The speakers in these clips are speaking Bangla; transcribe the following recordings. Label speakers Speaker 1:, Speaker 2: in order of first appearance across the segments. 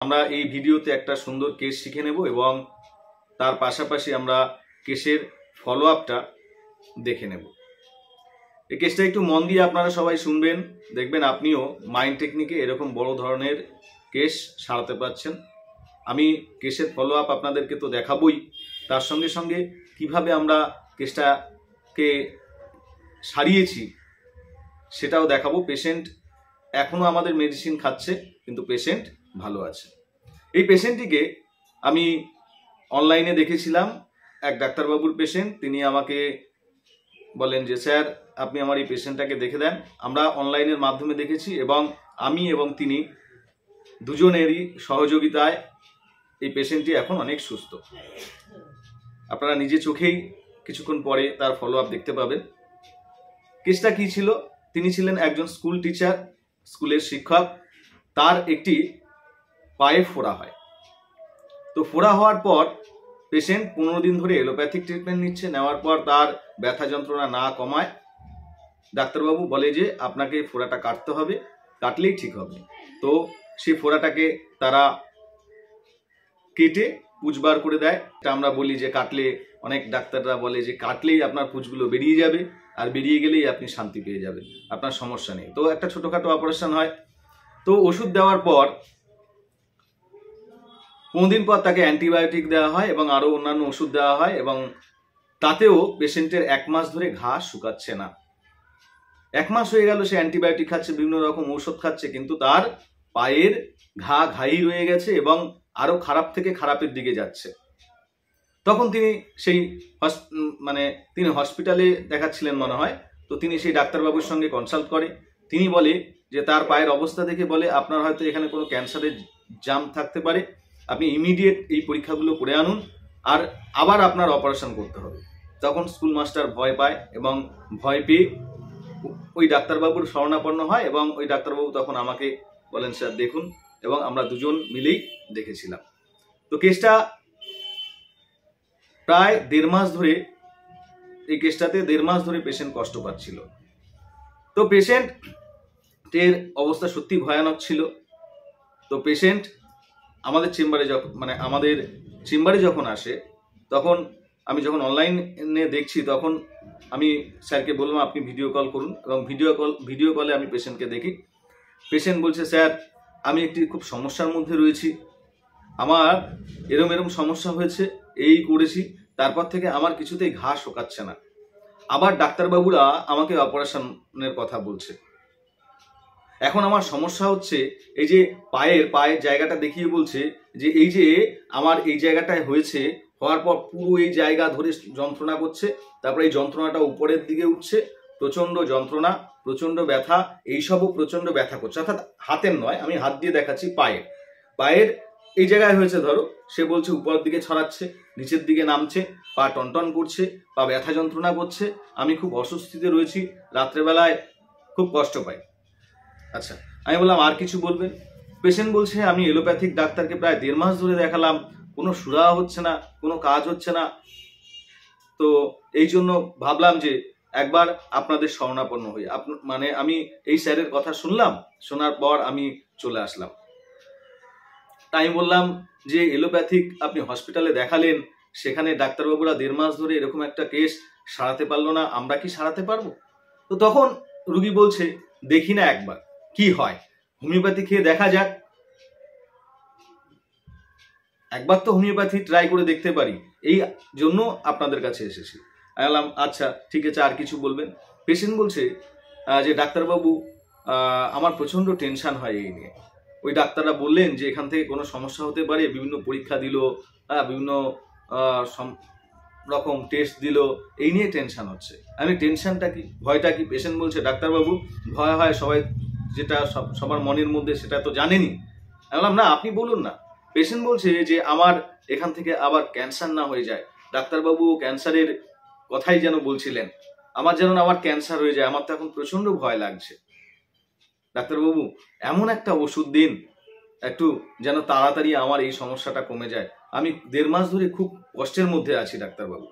Speaker 1: আমরা এই ভিডিওতে একটা সুন্দর কেস শিখে নেব এবং তার পাশাপাশি আমরা কেসের ফলো আপটা দেখে নেব। এই কেসটা একটু মন দিয়ে আপনারা সবাই শুনবেন, দেখবেন আপনিও মাইন্ড টেকনিকে এরকম বড় ধরনের কেস সারাতে পারছেন। আমি কেসের ফলো আপ আপনাদেরকে তো দেখাবই, তার সঙ্গে সঙ্গে কিভাবে আমরা কেসটাকে সারিয়েছি সেটাও দেখাবো। পেশেন্ট এখনো আমাদের মেডিসিন খাচ্ছে, কিন্তু পেশেন্ট ভালো আছে। এই পেশেন্টটিকে আমি অনলাইনে দেখেছিলাম, এক ডাক্তারবাবুর পেশেন্ট। তিনি আমাকে বলেন যে স্যার আপনি আমার এই পেশেন্টটাকে দেখে দেন। আমরা অনলাইনের মাধ্যমে দেখেছি এবং আমি এবং তিনি দুজনেরই সহযোগিতায় এই পেশেন্টটি এখন অনেক সুস্থ। আপনারা নিজে চোখেই কিছুক্ষণ পরে তার ফলো আপ দেখতে পাবেন। কেসটা কি ছিল? তিনি ছিলেন একজন স্কুল টিচার, স্কুলের শিক্ষক। তার একটি পায়ে ফোড়া হয়। তো ফোড়া হওয়ার পর পেশেন্ট 15 দিন ধরে এলোপ্যাথিক ট্রিটমেন্ট নিচ্ছে। নেওয়ার পর তার ব্যথা যন্ত্রণা না কমায় ডাক্তারবাবু বলে যে আপনাকে ফোড়াটা কাটতে হবে, কাটলেই ঠিক হবে। তো সেই ফোড়াটাকে তারা কেটে পুঁজ বার করে দেয়। এটা আমরা বলি যে কাটলে, অনেক ডাক্তাররা বলে যে কাটলেই আপনার পুঁজগুলো বেরিয়ে যাবে, আর বেরিয়ে গেলেই আপনি শান্তি পেয়ে যাবেন, আপনার সমস্যা নেই। তো একটা ছোটখাটো অপারেশন হয়। তো ওষুধ দেওয়ার পর 15 দিন পর তাকে অ্যান্টিবায়োটিক দেওয়া হয় এবং আরো অন্যান্য ওষুধ দেওয়া হয়, এবং তাতেও পেশেন্টের 1 মাস ধরে ঘা শুকাচ্ছে না। 1 মাস হয়ে গেল, সে অ্যান্টিবায়োটিক খাচ্ছে, বিভিন্ন রকম ঔষধ খাচ্ছে, কিন্তু তার পায়ের ঘা ঘাই রয়ে গেছে এবং আরো খারাপ থেকে খারাপের দিকে যাচ্ছে। তখন তিনি তিনি হসপিটালে দেখাচ্ছিলেন মনে হয়। তো তিনি সেই ডাক্তারবাবুর সঙ্গে কনসাল্ট করে। তিনি বলে যে তার পায়ের অবস্থা দেখে বলে আপনার হয়তো এখানে কোনো ক্যান্সারের জাম থাকতে পারে, আপনি ইমিডিয়েট এই পরীক্ষাগুলো করে আনুন, আর আবার আপনার অপারেশন করতে হবে। তখন স্কুল মাস্টার ভয় পায় এবং ভয় পেয়ে ওই ডাক্তারবাবুর শরণাপন্ন হয়, এবং ওই ডাক্তারবাবু তখন আমাকে বলেন স্যার দেখুন, এবং আমরা দুজন মিলেই দেখেছিলাম। তো কেসটা প্রায় 1.5 মাস ধরে, এই কেসটাতে 1.5 মাস ধরে পেশেন্ট কষ্ট পাচ্ছিল। তো পেশেন্টের অবস্থা সত্যি ভয়ানক ছিল। তো পেশেন্ট আমাদের চেম্বারে যখন আসে, তখন আমি যখন অনলাইনে দেখছি, তখন আমি স্যারকে বললাম আপনি ভিডিও কল করুন, এবং ভিডিও কলে আমি পেশেন্টকে দেখি। পেশেন্ট বলছে স্যার আমি একটি খুব সমস্যার মধ্যে রয়েছি, আমার এরম সমস্যা হয়েছে, এই করেছি, তারপর থেকে আমার কিছুতেই ঘা শোকাচ্ছে না। আবার ডাক্তারবাবুরা আমাকে অপারেশনের কথা বলছে। এখন আমার সমস্যা হচ্ছে এই যে পায়ের জায়গাটা দেখিয়ে বলছে যে এই যে আমার এই জায়গাটায় হয়েছে, হওয়ার পর পুরো এই জায়গা ধরে যন্ত্রণা করছে, তারপরে এই যন্ত্রণাটা উপরের দিকে উঠছে, প্রচন্ড যন্ত্রণা, প্রচন্ড ব্যথা, এইসবও প্রচন্ড ব্যথা করছে। অর্থাৎ হাতের নয়, আমি হাত দিয়ে দেখাচ্ছি, পায়ের এই জায়গায় হয়েছে। ধরো সে বলছে উপরের দিকে ছড়াচ্ছে, নিচের দিকে নামছে, পা টনটন করছে, পা ব্যথা যন্ত্রণা করছে, আমি খুব অস্বস্তিতে রয়েছি, রাত্রেবেলায় খুব কষ্ট পাই। আচ্ছা, আমি বললাম আর কিছু বলবেন? পেশেন্ট বলছে আমি এলোপ্যাথিক ডাক্তারকে প্রায় 1.5 মাস ধরে দেখালাম, কোনো সুরাহা হচ্ছে না, কোনো কাজ হচ্ছে না। তো এই জন্য ভাবলাম যে একবার আপনাদের শরণাপন্ন হই। আমি এই স্যারের কথা শুনলাম, শোনার পর আমি চলে আসলাম। তাই আমি বললাম যে এলোপ্যাথিক আপনি হসপিটালে দেখালেন, সেখানে ডাক্তারবাবুরা 1.5 মাস ধরে এরকম একটা কেস সারাতে পারলো না, আমরা কি সারাতে পারবো? তো তখন রুগী বলছে দেখি না একবার কি হয়, হোমিওপ্যাথি খেয়ে দেখা যাক, একবার তো হোমিওপ্যাথি ট্রাই করে দেখতে পারি, এই জন্য আপনাদের কাছে এসেছি। আমি বললাম আচ্ছা ঠিক আছে, আর কিছু বলবেন? পেশেন্ট বলছে যে ডাক্তারবাবু আমার প্রচন্ড টেনশন হয় এই নিয়ে। ওই ডাক্তাররা বললেন যে এখান থেকে কোনো সমস্যা হতে পারে, বিভিন্ন পরীক্ষা দিল, বিভিন্ন রকম টেস্ট দিল, এই নিয়ে টেনশন হচ্ছে। আমি টেনশনটা কি, ভয়টা কি? পেশেন্ট বলছে ডাক্তারবাবু ভয় হয় সবাই, যেটা সবার মনের মধ্যে সেটা তো জানেনি। আমি বললাম না আপনি বলুন না। পেশেন্ট বলছে যে আমার এখান থেকে আবার ক্যান্সার না হয়ে যায়। ডাক্তারবাবু ক্যান্সারের কথাই যেন বলছিলেন, আমার যেন আবার ক্যান্সার হয়ে যায়, আমার তো এখন প্রচন্ড ভয় লাগছে। ডাক্তারবাবু এমন একটা ওষুধ দিন একটু যেন তাড়াতাড়ি আমার এই সমস্যাটা কমে যায়, আমি 1.5 মাস ধরে খুব কষ্টের মধ্যে আছি ডাক্তারবাবু।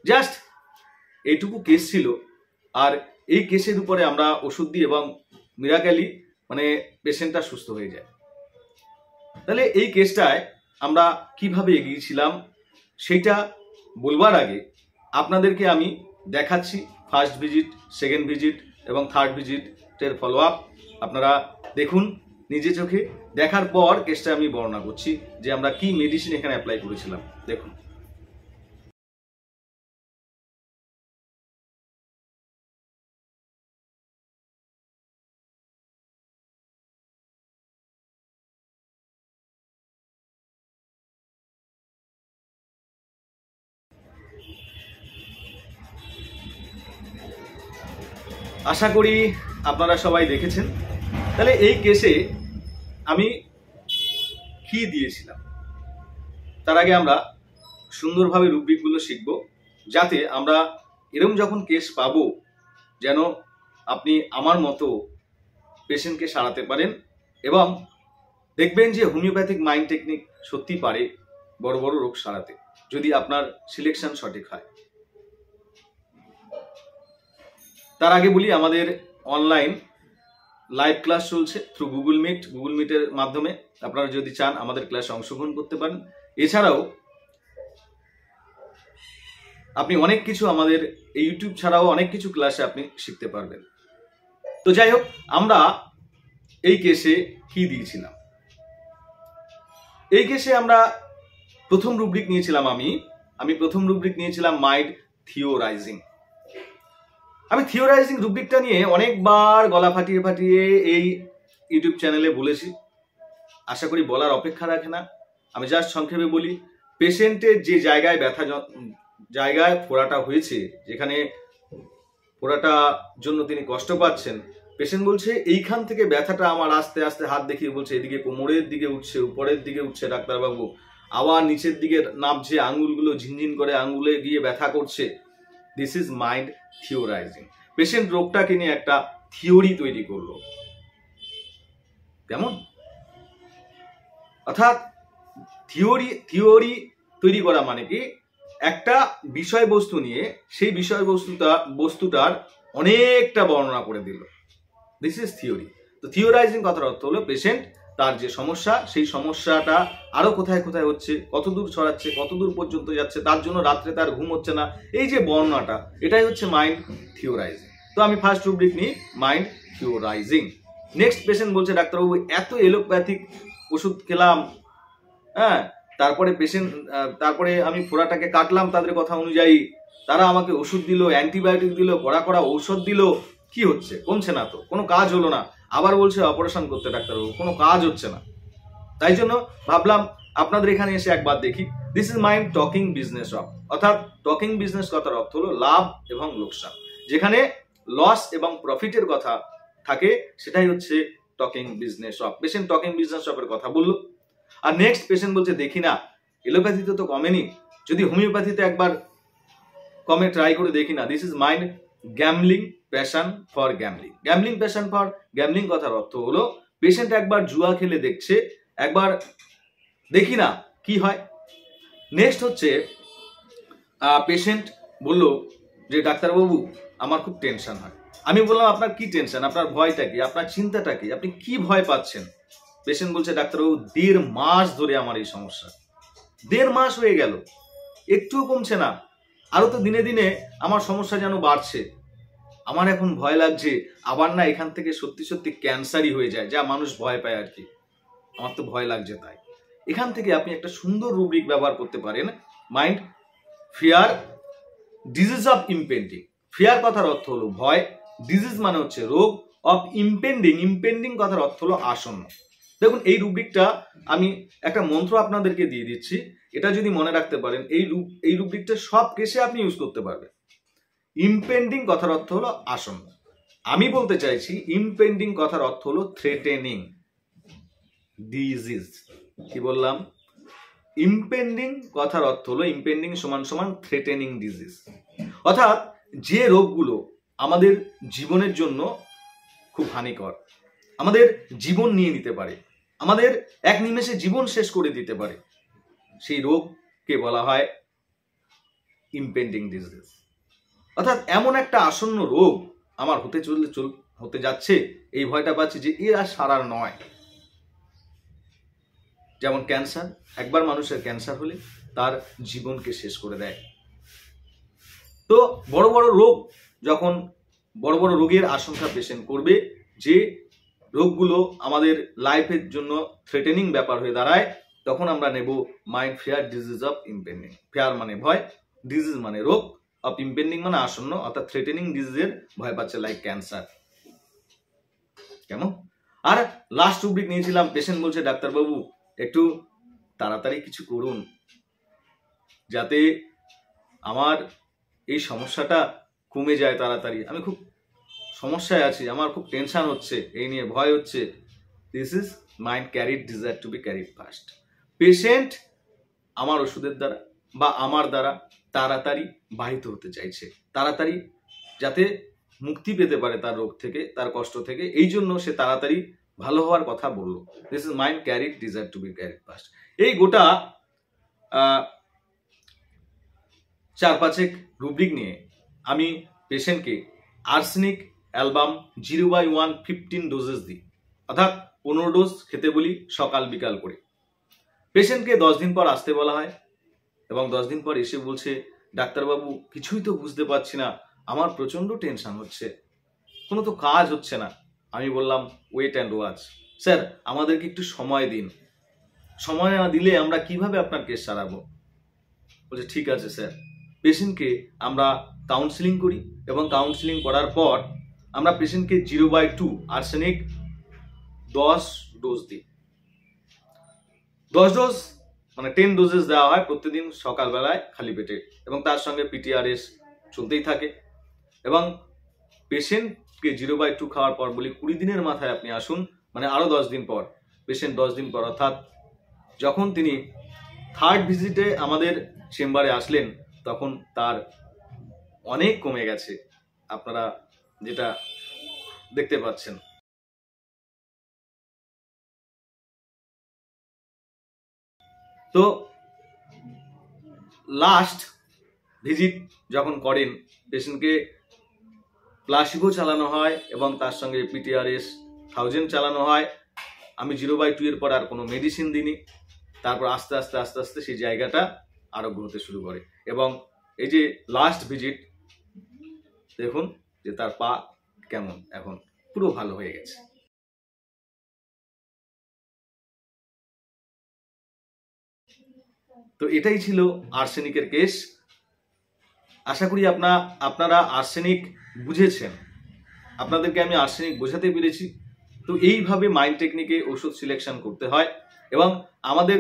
Speaker 1: জাস্ট এইটুকু কেস ছিল, আর এই কেসের উপরে আমরা ওষুধ দিই এবং মিরাকেলি পেশেন্টটা সুস্থ হয়ে যায়। তাহলে এই কেসটায় আমরা কিভাবে এগিয়েছিলাম সেটা বলবার আগে আপনাদেরকে আমি দেখাচ্ছি ফার্স্ট ভিজিট, সেকেন্ড ভিজিট এবং থার্ড ভিজিটের ফলো আপ। আপনারা দেখুন নিজে চোখে, দেখার পর কেসটা আমি বর্ণনা করছি যে আমরা কি মেডিসিন এখানে অ্যাপ্লাই করেছিলাম। দেখুন, আশা করি আপনারা সবাই দেখেছেন। তাহলে এই কেসে আমি কি দিয়েছিলাম তার আগে আমরা সুন্দরভাবে রুব্রিকগুলো শিখব, যাতে আমরা এরকম যখন কেস পাবো যেন আপনি আমার মতো পেশেন্টকে সারাতে পারেন এবং দেখবেন যে হোমিওপ্যাথিক মাইন্ড টেকনিক সত্যি পারে বড় বড় রোগ সারাতে, যদি আপনার সিলেকশন সঠিক হয়। তার আগে বলি, আমাদের অনলাইন লাইভ ক্লাস চলছে থ্রু গুগল মিট। গুগল মিটের মাধ্যমে আপনারা যদি চান আমাদের ক্লাসে অংশগ্রহণ করতে পারেন। এছাড়াও আপনি অনেক কিছু আমাদের এই ইউটিউব ছাড়াও অনেক কিছু ক্লাসে আপনি শিখতে পারবেন। তো যাই হোক, আমরা এই কেসে কি দিয়েছিলাম। এই কেসে আমরা প্রথম রুব্রিক নিয়েছিলাম, আমি প্রথম রুব্রিক নিয়েছিলাম মাইন্ড থিওরাইজিং। আমি থিওরাইজিং রুব্রিকটা নিয়ে অনেকবার গলা ফাটিয়ে ফাটিয়ে এই ইউটিউব চ্যানেলে বলেছি, আশা করি বলার অপেক্ষা রাখে না। আমি জাস্ট সংক্ষেপে বলি, পেশেন্টের যে জায়গায় জায়গায় ফোড়াটা হয়েছে, যেখানে ফোড়াটা জন্য তিনি কষ্ট পাচ্ছেন, পেশেন্ট বলছে এইখান থেকে ব্যথাটা আমার আস্তে আস্তে হাত দেখিয়ে বলছে এদিকে কোমরের দিকে উঠছে, উপরের দিকে উঠছে ডাক্তারবাবু, আবার নিচের দিকে নামছে, আঙ্গুলগুলো ঝিনঝিন করে আঙ্গুলে গিয়ে ব্যথা করছে। This is mind theorizing. Patient রোগটাকে নিয়ে একটা থিওরি তৈরি করলো। কেমন? অর্থাৎ থিওরি তৈরি করা মানে কি, একটা বিষয়বস্তু নিয়ে সেই বস্তুটার অনেকটা বর্ণনা করে দিল। This is theory. তো থিওরাইজিং কথার অর্থ হলো পেশেন্ট তার যে সমস্যা, সেই সমস্যাটা আরো কোথায় কোথায় হচ্ছে, কতদূর ছড়াচ্ছে, কতদূর পর্যন্ত যাচ্ছে, তার জন্য রাত্রে তার ঘুম হচ্ছে না, এই যে বর্ণনাটা, এটাই হচ্ছে মাইন্ড থিওরাইজিং। তো আমি ফার্স্ট রুব্রিক নিই মাইন্ড থিওরাইজিং। নেক্সট পেশেন্ট বলছে ডাক্তারবাবু এত এলোপ্যাথিক ওষুধ খেলাম, হ্যাঁ, তারপরে আমি ফোড়াটাকে কাটলাম তাদের কথা অনুযায়ী, তারা আমাকে ওষুধ দিল, অ্যান্টিবায়োটিক দিল, কড়া কড়া ঔষধ দিল, কি হচ্ছে? কমছে না তো, কোনো কাজ হলো না। আবার বলছে অপারেশন করতে ডাক্তারবাবু, কোনো কাজ হচ্ছে না। তাই জন্য ভাবলাম আপনাদের এখানে এসে একবার দেখি। This is mind talking business of. অর্থাৎ টকিং বিজনেস কথার অর্থ হলো লাভ এবং লোকসান, যেখানে লস এবং প্রফিটের কথা থাকে, সেটাই হচ্ছে talking business of. Patient talking business অফের কথা বললো। আর নেক্সট পেশেন্ট বলছে দেখি না, এলোপ্যাথিতে তো কমেনি, যদি হোমিওপ্যাথিতে একবার কমে ট্রাই করে দেখি না। This is mind gambling passion for gambling. Gambling passion for gambling কথার অর্থ হলো পেশেন্ট একবার জুয়া খেলে দেখছে, একবার দেখি না কি হয়। নেক্সট হচ্ছে পেশেন্ট বলল যে ডাক্তারবাবু আমার খুব টেনশন হয়। আমি বললাম আপনার কি টেনশন, আপনার ভয়টা কি, আপনার চিন্তাটা কি, আপনি কি ভয় পাচ্ছেন? পেশেন্ট বলছে ডাক্তারবাবু 1.5 মাস ধরে আমার এই সমস্যা, 1.5 মাস হয়ে গেল, একটুও কমছে না, আরো তো দিনে দিনে আমার সমস্যা যেন বাড়ছে। আমার এখন ভয় লাগছে আবার না এখান থেকে সত্যি সত্যি ক্যান্সারই হয়ে যায়, যা মানুষ ভয় পায় আর কি। আমার তো ভয় লাগছে। তাই এখান থেকে আপনি একটা সুন্দর রুব্রিক ব্যবহার করতে পারেন, mind fear disease of impending. Fear কথার অর্থ হলো ভয়, ডিজিজ মানে হচ্ছে রোগ, অফ ইম্পেন্ডিং কথার অর্থ হলো আসন্ন। দেখুন এই রুব্রিকটা আমি একটা মন্ত্র আপনাদেরকে দিয়ে দিচ্ছি, এটা যদি মনে রাখতে পারেন এই রুব্রিকটা সব কেসে আপনি ইউজ করতে পারবেন। ইম্পেন্ডিং কথার অর্থ হলো আসন্ন। আমি বলতে চাইছি ইম্পেন্ডিং কথার অর্থ হলো থ্রেটেনিং ডিজিজ। কি বললাম? ইম্পেন্ডিং কথার অর্থ হলো ইম্পেন্ডিং সমান সমান থ্রেটেনিং ডিজিজ। অর্থাৎ যে রোগগুলো আমাদের জীবনের জন্য খুব হানিকর, আমাদের জীবন নিয়ে নিতে পারে, আমাদের এক নিমেষে জীবন শেষ করে দিতে পারে, সেই রোগকে বলা হয় ইম্পেন্ডিং ডিজিজ। অর্থাৎ এমন একটা আসন্ন রোগ আমার হতে যাচ্ছে, এই ভয়টা পাচ্ছি যে এর আর সারার নয়, যেমন ক্যান্সার, একবার মানুষের ক্যান্সার হলে তার জীবনকে শেষ করে দেয়। তো বড় বড় রোগ, যখন বড় বড় রোগের আশঙ্কা পেশেন্ট করবে, যে রোগগুলো আমাদের লাইফের জন্য থ্রেটেনিং ব্যাপার হয়ে দাঁড়ায়, তখন আমরা নেব mind fair disease of impending. Fair মানে ভয়, ডিজিজ মানে রোগ, অফ ইম্পেন্ডিং মানে আসন্ন, অর্থাৎ থ্রেটেনিং ডিজিজের ভয় পাচ্ছে, লাইক ক্যান্সার। কেমন? আর লাস্ট রুব্রিক নিয়েছিলাম, পেশেন্ট বলছে ডাক্তারবাবু একটু তাড়াতাড়ি কিছু করুন, যাতে আমার এই সমস্যাটা কমে যায় তাড়াতাড়ি, আমি খুব সমস্যায় আছি, আমার খুব টেনশন হচ্ছে, এই নিয়ে ভয় হচ্ছে। This is mind carried desire to be carried fast. Patient আমার ওষুধের দ্বারা বা আমার দ্বারা তাড়াতাড়ি বাহিত হতে চাইছে, তাড়াতাড়ি যাতে মুক্তি পেতে পারে তার রোগ থেকে, তার কষ্ট থেকে, এই জন্য সে তাড়াতাড়ি ভালো হওয়ার কথা বললো। This is mind carried desire to be carried fast. এই গোটা 4-5 রুব্রিক নিয়ে আমি পেশেন্টকে আর্সেনিক অ্যালবাম 0/1 15 ডোজেস দিই, অর্থাৎ 15 ডোজ খেতে বলি সকাল বিকাল করে। পেশেন্টকে 10 দিন পর আসতে বলা হয় এবং 10 দিন পর এসে বলছে ডাক্তারবাবু কিছুই তো বুঝতে পারছি না, আমার প্রচন্ড টেনশন হচ্ছে, কোনো তো কাজ হচ্ছে না। আমি বললাম ওয়েট অ্যান্ড ওয়াচ, স্যার আমাদেরকে একটু সময় দিন, সময় না দিলে আমরা কিভাবে আপনার কেস সারাবো। বলছে ঠিক আছে স্যার। পেশেন্টকে আমরা কাউন্সিলিং করি এবং কাউন্সিলিং করার পর আমরা পেশেন্টকে 0/2 আর্সেনিক 10 ডোজ দিই। 10 ডোজ মানে 10 ডোজেস দেওয়া হয় প্রতিদিন সকালবেলায় খালি পেটে, এবং তার সঙ্গে PTRS চলতেই থাকে। এবং পেশেন্টকে 0/2 খাওয়ার পর বলি 20 দিনের মাথায় আপনি আসুন, মানে আরো 10 দিন পর। পেশেন্ট 10 দিন পর, অর্থাৎ যখন তিনি 3rd ভিজিটে আমাদের চেম্বারে আসলেন, তখন তার অনেক কমে গেছে, আপনারা যেটা দেখতে পাচ্ছেন। তো লাস্ট ভিজিট যখন করেন, পেশেন্টকে প্লাসিবো চালানো হয় এবং তার সঙ্গে PTRS 1000 চালানো হয়। আমি 0/2 এর পর আর কোনো মেডিসিন দিইনি। তারপর আস্তে আস্তে আস্তে আস্তে সেই জায়গাটা আরোগ্য হতে শুরু করে, এবং এই যে লাস্ট ভিজিট দেখুন যে তার পা কেমন, এখন পুরো ভালো হয়ে গেছে। তো এটাই ছিল আর্সেনিকের কেস। আশা করি আপনারা আর্সেনিক বুঝেছেন, আপনাদেরকে আমি আর্সেনিক বোঝাতে পেরেছি। তো এইভাবে মাইন্ড টেকনিকে ওষুধ সিলেকশন করতে হয়, এবং আমাদের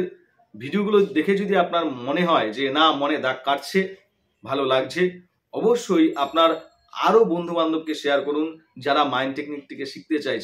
Speaker 1: ভিডিওগুলো দেখে যদি আপনার মনে হয় যে না, মনে দাগ কাটছে, ভালো লাগছে, অবশ্যই আপনার আরো বন্ধু বান্ধবকে শেয়ার করুন যারা মাইন্ড টেকনিকটিকে শিখতে চাইছে।